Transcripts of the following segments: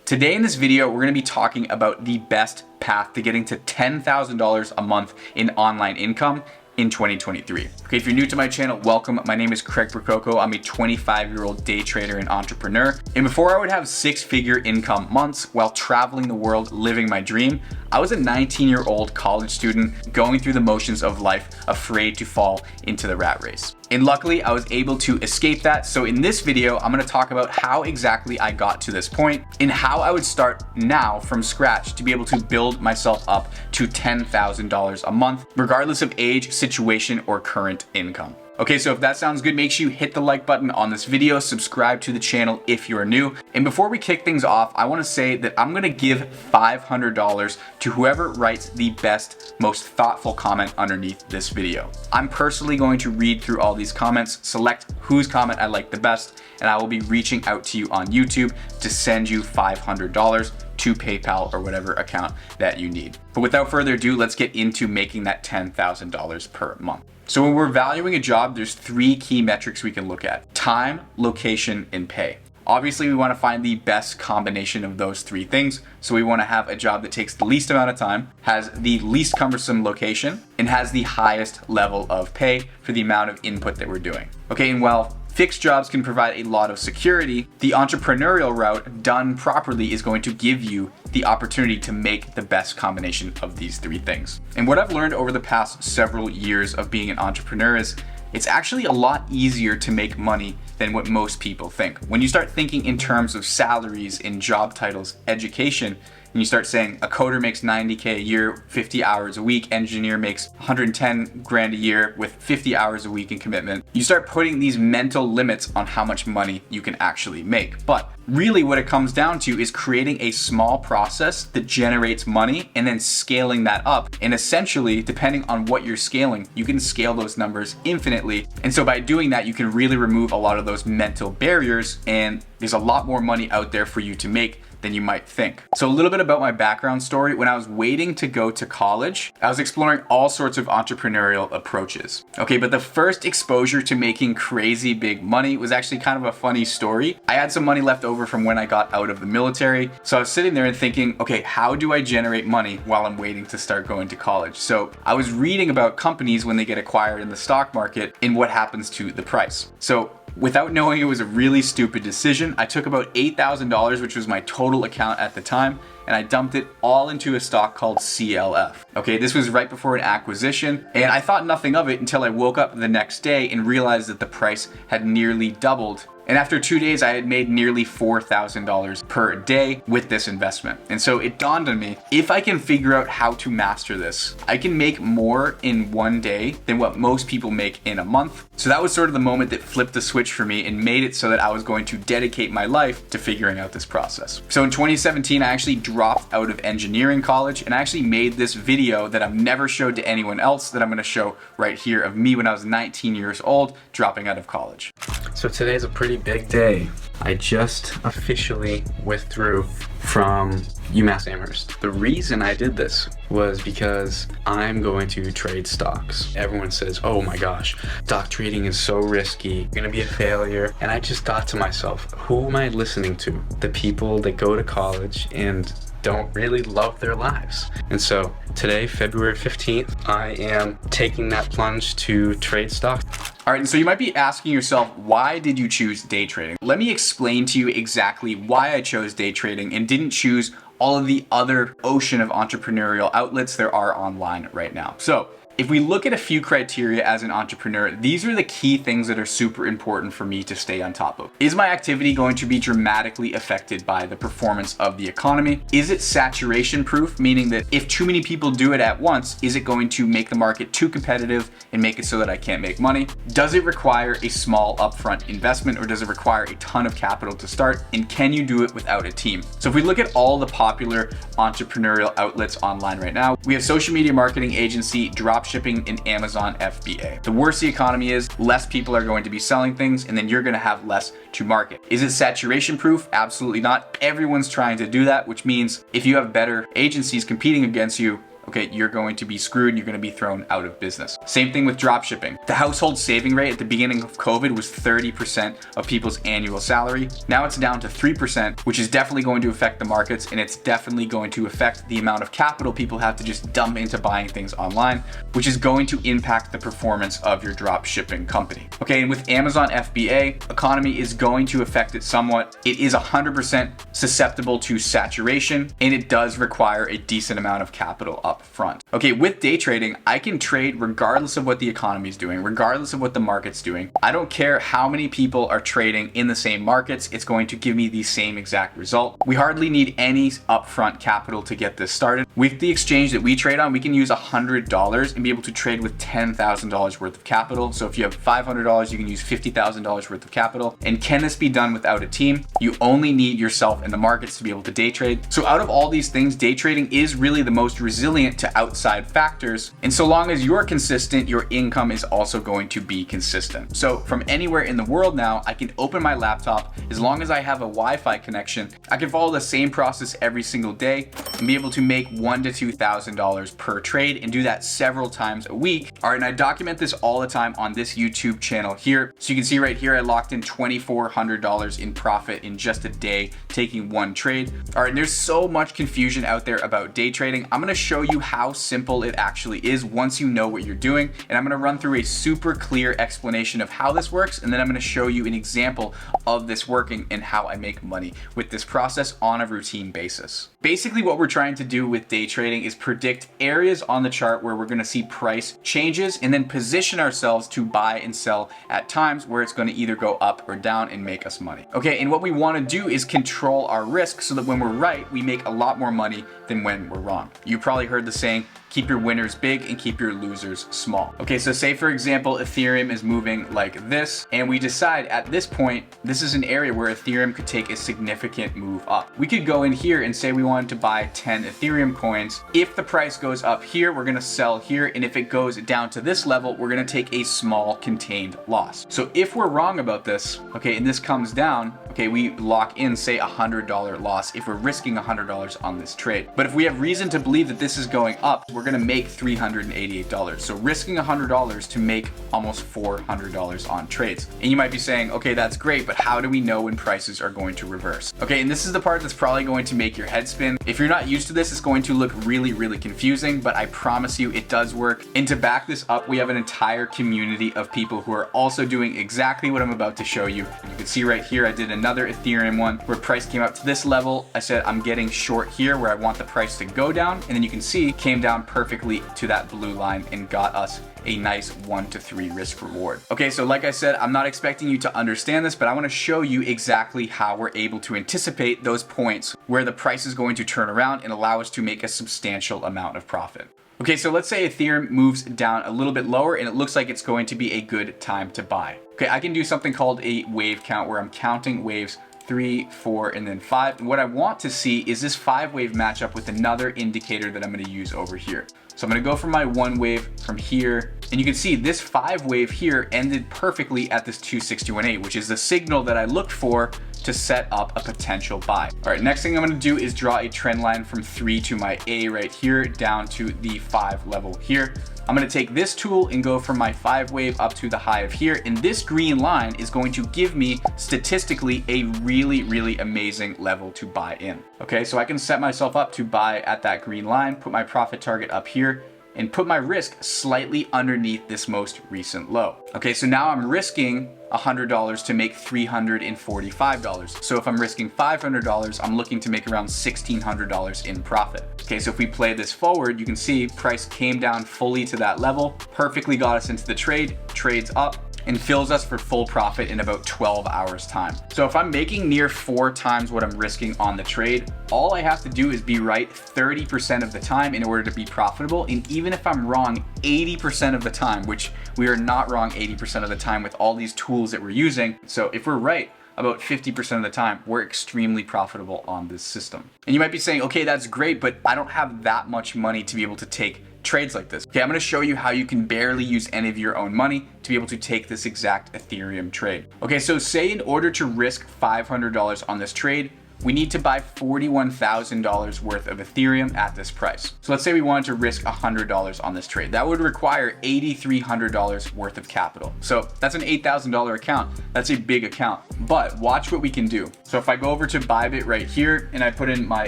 Today in this video, we're going to be talking about the best path to getting to $10,000 a month in online income in 2023. Okay, if you're new to my channel, welcome. My name is Craig Prococo. I'm a 25-year-old day trader and entrepreneur. And before I would have six-figure income months while traveling the world, living my dream, I was a 19-year-old college student going through the motions of life, afraid to fall into the rat race. And luckily, I was able to escape that. So in this video, I'm gonna talk about how exactly I got to this point and how I would start now from scratch to be able to build myself up to $10,000 a month, regardless of age, situation, or current income. Okay, so if that sounds good, make sure you hit the like button on this video, subscribe to the channel if you are new. And before we kick things off, I wanna say that I'm gonna give $500 to whoever writes the best, most thoughtful comment underneath this video. I'm personally going to read through all these comments, select whose comment I like the best, and I will be reaching out to you on YouTube to send you $500 to PayPal or whatever account that you need. But without further ado, let's get into making that $10,000 per month. So when we're valuing a job, there's three key metrics we can look at: time, location, and pay. Obviously, we want to find the best combination of those three things. So we want to have a job that takes the least amount of time, has the least cumbersome location, and has the highest level of pay for the amount of input that we're doing. Okay, and while fixed jobs can provide a lot of security, the entrepreneurial route done properly is going to give you the opportunity to make the best combination of these three things. And what I've learned over the past several years of being an entrepreneur is it's actually a lot easier to make money than what most people think. When you start thinking in terms of salaries, in job titles, education, and you start saying a coder makes 90K a year, 50 hours a week, engineer makes 110 grand a year with 50 hours a week in commitment, you start putting these mental limits on how much money you can actually make. But really what it comes down to is creating a small process that generates money and then scaling that up. And essentially, depending on what you're scaling, you can scale those numbers infinitely. And so by doing that, you can really remove a lot of those mental barriers, and there's a lot more money out there for you to make than you might think. So a little bit about my background story. When I was waiting to go to college, I was exploring all sorts of entrepreneurial approaches. Okay, but the first exposure to making crazy big money was actually kind of a funny story. I had some money left over from when I got out of the military. So I was sitting there and thinking, okay, how do I generate money while I'm waiting to start going to college? So I was reading about companies when they get acquired in the stock market and what happens to the price. So without knowing it was a really stupid decision, I took about $8,000, which was my total account at the time, and I dumped it all into a stock called CLF. Okay, this was right before an acquisition, and I thought nothing of it until I woke up the next day and realized that the price had nearly doubled. And after 2 days, I had made nearly $4,000 per day with this investment. And so it dawned on me, if I can figure out how to master this, I can make more in one day than what most people make in a month. So that was sort of the moment that flipped the switch for me and made it so that I was going to dedicate my life to figuring out this process. So in 2017, I actually dropped out of engineering college, and I actually made this video that I've never showed to anyone else that I'm gonna show right here of me when I was 19 years old, dropping out of college. So today's a pretty big day. I just officially withdrew from UMass Amherst. The reason I did this was because I'm going to trade stocks. Everyone says, oh my gosh, stock trading is so risky, you're gonna be a failure. And I just thought to myself, who am I listening to? The people that go to college and don't really love their lives. And so today, February 15th, I am taking that plunge to trade stocks. All right, and so you might be asking yourself, why did you choose day trading? Let me explain to you exactly why I chose day trading and didn't choose all of the other ocean of entrepreneurial outlets there are online right now. So if we look at a few criteria as an entrepreneur, these are the key things that are super important for me to stay on top of. Is my activity going to be dramatically affected by the performance of the economy? Is it saturation proof, meaning that if too many people do it at once, is it going to make the market too competitive and make it so that I can't make money? Does it require a small upfront investment, or does it require a ton of capital to start? And can you do it without a team? So if we look at all the popular entrepreneurial outlets online right now, we have social media marketing agency, drop shipping, and Amazon FBA. The worse the economy is, less people are going to be selling things, and then you're going to have less to market. Is it saturation proof? Absolutely not. Everyone's trying to do that, which means if you have better agencies competing against you, okay, you're going to be screwed and you're going to be thrown out of business. Same thing with drop shipping. The household saving rate at the beginning of COVID was 30% of people's annual salary. Now it's down to 3%, which is definitely going to affect the markets, and it's definitely going to affect the amount of capital people have to just dump into buying things online, which is going to impact the performance of your drop shipping company. Okay, and with Amazon FBA, economy is going to affect it somewhat. It is 100% susceptible to saturation, and it does require a decent amount of capital up front. Okay, with day trading, I can trade regardless of what the economy is doing, regardless of what the market's doing. I don't care how many people are trading in the same markets, it's going to give me the same exact result. We hardly need any upfront capital to get this started. With the exchange that we trade on, we can use $100 and be able to trade with $10,000 worth of capital. So if you have $500, you can use $50,000 worth of capital. And can this be done without a team? You only need yourself in the markets to be able to day trade. So out of all these things, day trading is really the most resilient to outside factors. And so long as you're consistent, your income is also going to be consistent. So from anywhere in the world now, I can open my laptop. As long as I have a Wi-Fi connection, I can follow the same process every single day and be able to make $1,000 to $2,000 per trade and do that several times a week. All right, and I document this all the time on this YouTube channel here. So you can see right here, I locked in $2,400 in profit in just a day, taking one trade. All right, and there's so much confusion out there about day trading. I'm gonna show you how simple it actually is once you know what you're doing. And I'm gonna run through a super clear explanation of how this works. And then I'm gonna show you an example of this working and how I make money with this process on a routine basis. Basically, what we're trying to do with day trading is predict areas on the chart where we're gonna see price changes and then position ourselves to buy and sell at times where it's gonna either go up or down and make us money. Okay, and what we wanna do is control our risk so that when we're right, we make a lot more money than when we're wrong. You probably heard the saying, keep your winners big and keep your losers small. Okay, so say for example, Ethereum is moving like this, and we decide at this point, this is an area where Ethereum could take a significant move up. We could go in here and say we wanted to buy 10 Ethereum coins. If the price goes up here, we're gonna sell here, and if it goes down to this level, we're gonna take a small contained loss. So if we're wrong about this, okay, and this comes down, okay, we lock in, say $100 loss if we're risking $100 on this trade. But if we have reason to believe that this is going up, we're gonna make $388. So risking $100 to make almost $400 on trades. And you might be saying, okay, that's great, but how do we know when prices are going to reverse? Okay, and this is the part that's probably going to make your head spin. If you're not used to this, it's going to look really, really confusing, but I promise you it does work. And to back this up, we have an entire community of people who are also doing exactly what I'm about to show you. You can see right here, I did another Ethereum one where price came up to this level. I said, I'm getting short here where I want the price to go down. And then you can see came down perfectly to that blue line and got us a nice 1 to 3 risk reward. Okay, so like I said, I'm not expecting you to understand this, but I want to show you exactly how we're able to anticipate those points where the price is going to turn around and allow us to make a substantial amount of profit. Okay, so let's say Ethereum moves down a little bit lower and it looks like it's going to be a good time to buy. Okay, I can do something called a wave count where I'm counting waves 3, 4, and then 5. And what I want to see is this 5-wave match up with another indicator that I'm going to use over here. So I'm going to go from my 1 wave from here, and you can see this 5-wave here ended perfectly at this 261.8, which is the signal that I looked for to set up a potential buy. All right, next thing I'm going to do is draw a trend line from 3 to my A right here down to the 5 level here. I'm gonna take this tool and go from my 5-wave up to the high of here, and this green line is going to give me statistically a really, really amazing level to buy in. Okay, so I can set myself up to buy at that green line, put my profit target up here, and put my risk slightly underneath this most recent low. Okay, so now I'm risking $100 to make $345. So if I'm risking $500, I'm looking to make around $1,600 in profit. Okay, so if we play this forward, you can see price came down fully to that level, perfectly got us into the trade, trades up, and fills us for full profit in about 12 hours time. So if I'm making near 4 times what I'm risking on the trade, all I have to do is be right 30% of the time in order to be profitable. And even if I'm wrong 80% of the time, which we are not wrong 80% of the time with all these tools that we're using. So if we're right about 50% of the time, we're extremely profitable on this system. And you might be saying, okay, that's great, but I don't have that much money to be able to take trades like this. Okay, I'm gonna show you how you can barely use any of your own money to be able to take this exact Ethereum trade. Okay, so say in order to risk $500 on this trade, we need to buy $41,000 worth of Ethereum at this price. So let's say we wanted to risk $100 on this trade. That would require $8,300 worth of capital. So that's an $8,000 account. That's a big account, but watch what we can do. So if I go over to Bybit right here and I put in my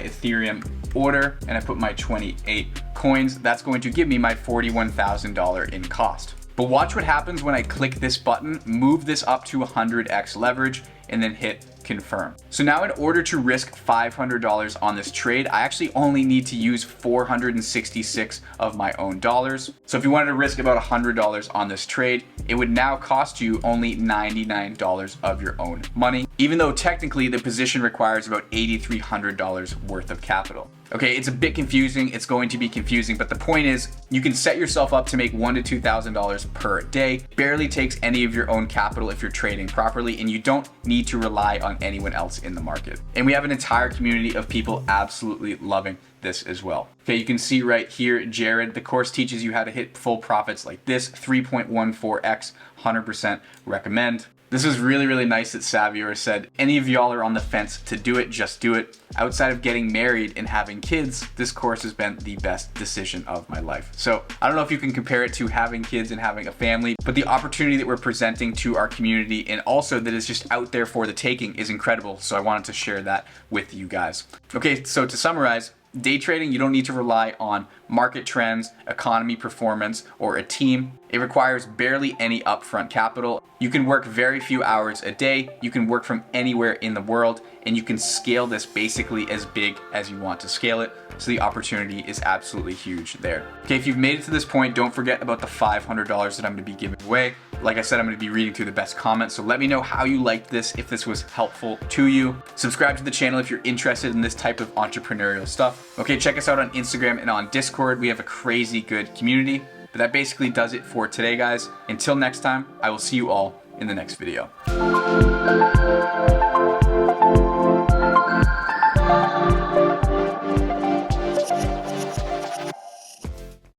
Ethereum order and I put my 28 coins, that's going to give me my $41,000 in cost. But watch what happens when I click this button, move this up to 100x leverage, and then hit confirm. So now in order to risk $500 on this trade, I actually only need to use 466 of my own dollars. So if you wanted to risk about $100 on this trade, it would now cost you only $99 of your own money, even though technically the position requires about $8,300 worth of capital. Okay, it's a bit confusing. It's going to be confusing, but the point is you can set yourself up to make $1,000 to $2,000 per day. Barely takes any of your own capital if you're trading properly, and you don't need to rely on anyone else in the market. And we have an entire community of people absolutely loving this as well. Okay, you can see right here, Jared, the course teaches you how to hit full profits like this, 3.14x, 100% recommend. This is really, really nice that Xavier said, any of y'all are on the fence to do it, just do it. Outside of getting married and having kids, this course has been the best decision of my life. So I don't know if you can compare it to having kids and having a family, but the opportunity that we're presenting to our community and also that is just out there for the taking is incredible. So I wanted to share that with you guys. Okay, so to summarize, day trading, you don't need to rely on market trends, economy performance, or a team. It requires barely any upfront capital. You can work very few hours a day. You can work from anywhere in the world, and you can scale this basically as big as you want to scale it. So the opportunity is absolutely huge there. Okay, if you've made it to this point, don't forget about the $500 that I'm gonna be giving away. Like I said, I'm gonna be reading through the best comments, so let me know how you liked this, if this was helpful to you. Subscribe to the channel if you're interested in this type of entrepreneurial stuff. Okay, check us out on Instagram and on Discord. We have a crazy good community. But that basically does it for today, guys. Until next time, I will see you all in the next video.